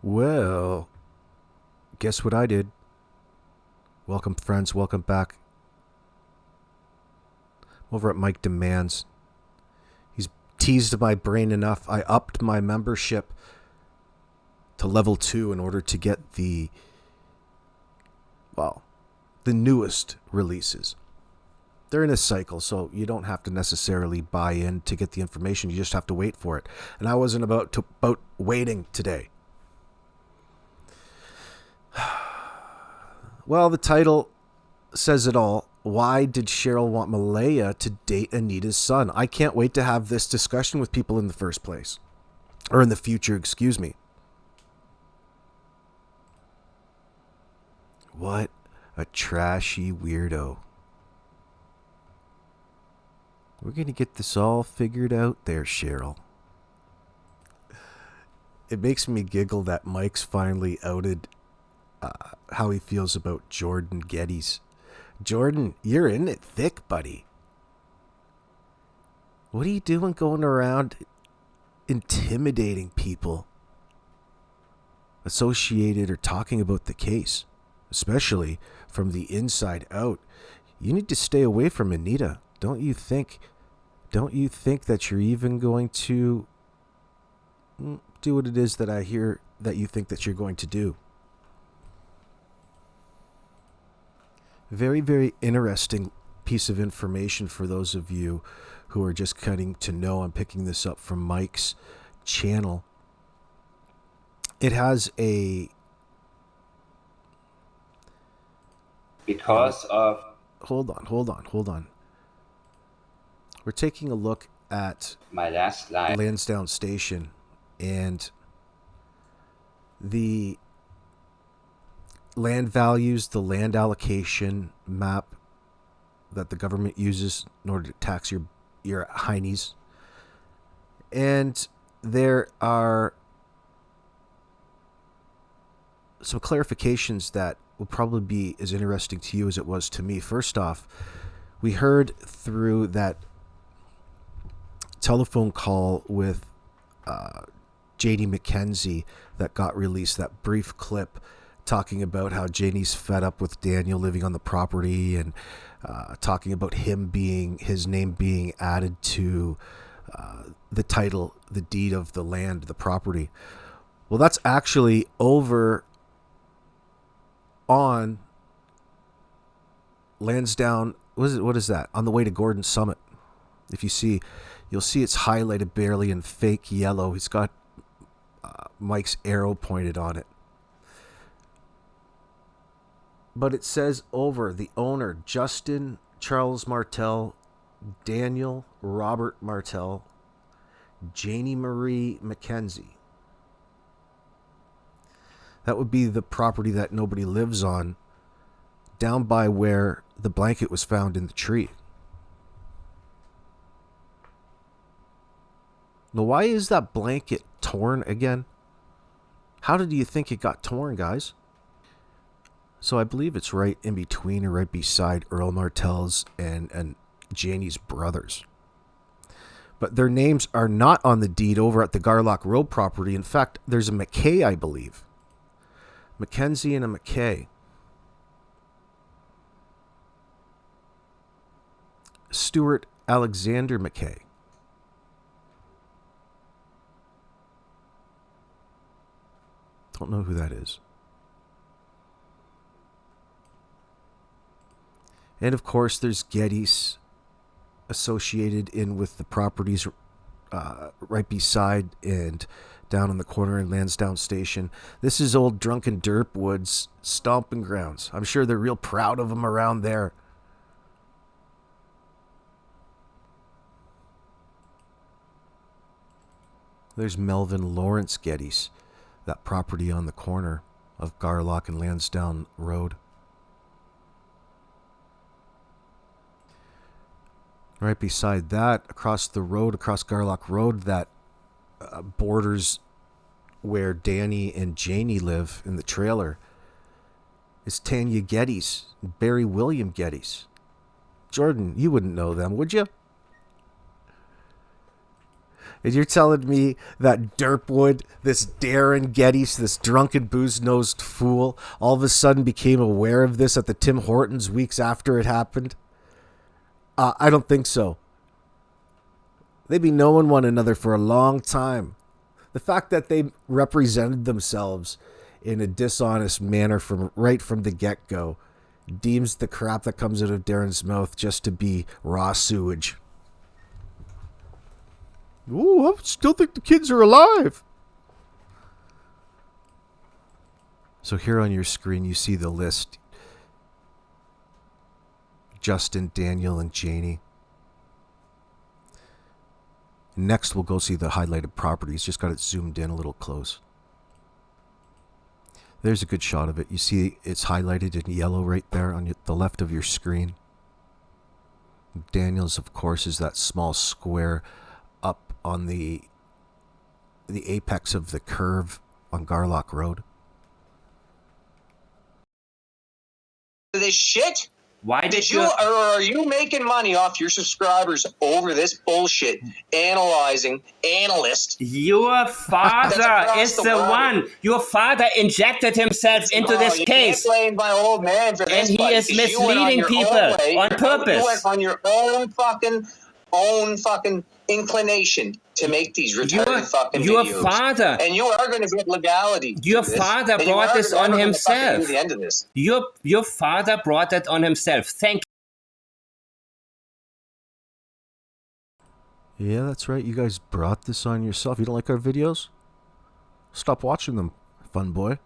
Well, guess what I did? Welcome, friends. Welcome back. Over at Mike Demands. He's teased my brain enough. I upped my membership to level 2 in order to get the newest releases. They're in a cycle, so you don't have to necessarily buy in to get the information. You just have to wait for it. And I wasn't about waiting today. Well, the title says it all. Why did Cheryl want Malaya to date Anita's son? I can't wait to have this discussion with people in the first place. Or in the future, excuse me. What a trashy weirdo. We're going to get this all figured out there, Cheryl. It makes me giggle that Mike's finally outed how he feels about Jordan Geddes. Jordan, you're in it thick, buddy. What are you doing going around intimidating people associated or talking about the case, especially from the inside out? You need to stay away from Anita. Don't you think that you're even going to do what it is that I hear that you think that you're going to do? Very, very interesting piece of information for those of you who are just getting to know. I'm picking this up from Mike's channel. It has a... Because of... Hold on. We're taking a look at my last life. Lansdowne Station and the land values, the land allocation map that the government uses in order to tax your heinies. And there are some clarifications that will probably be as interesting to you as it was to me. First off, we heard through that telephone call with J.D. McKenzie that got released, that brief clip talking about how Janie's fed up with Daniel living on the property and talking about his name being added to the title, the deed of the land, the property. Well, that's actually over on Lansdowne. What is that? On the way to Gordon Summit. If you see, you'll see it's highlighted barely in fake yellow. He's got Mike's arrow pointed on it. But it says over the owner, Justin Charles Martell, Daniel Robert Martell, Janie Marie McKenzie. That would be the property that nobody lives on, down by where the blanket was found in the tree. Now, why is that blanket torn again? How did you think it got torn, guys? So I believe it's right in between or right beside Earl Martells and Janie's brothers. But their names are not on the deed over at the Garlock Road property. In fact, there's a McKay, I believe. Mackenzie and a McKay. Stuart Alexander McKay. Don't know who that is. And of course, there's Gettys associated in with the properties right beside and down in the corner in Lansdowne Station. This is old drunken Derpwood's stomping grounds. I'm sure they're real proud of him around there. There's Melvin Lawrence Gettys, that property on the corner of Garlock and Lansdowne Road. Right beside that, across the road, across Garlock Road, that borders where Danny and Janie live in the trailer, is Tanya Geddes, Barry William Geddes. Jordan, you wouldn't know them, would you? And you're telling me that Derpwood, this Darren Geddes, this drunken booze-nosed fool, all of a sudden became aware of this at the Tim Hortons weeks after it happened? I don't think so. They've been knowing one another for a long time. The fact that they represented themselves in a dishonest manner right from the get-go deems the crap that comes out of Darren's mouth just to be raw sewage. Ooh, I still think the kids are alive. So here on your screen, you see the list. Justin, Daniel, and Janie. Next, we'll go see the highlighted properties. Just got it zoomed in a little close. There's a good shot of it. You see it's highlighted in yellow right there on the left of your screen. Daniel's, of course, is that small square up on the apex of the curve on Garlock Road. This shit? Why did you, or are you making money off your subscribers over this bullshit? Analyst. Your father is the one. Your father injected himself into this case. You can't blame my old man for this, and he is misleading people on purpose. You went on your own fucking inclination to make these retarded fucking videos. Your father. And you are going to get legality. Your father brought this on himself. The end of this. Your father brought it on himself. Thank you. Yeah, that's right. You guys brought this on yourself. You don't like our videos? Stop watching them, fun boy.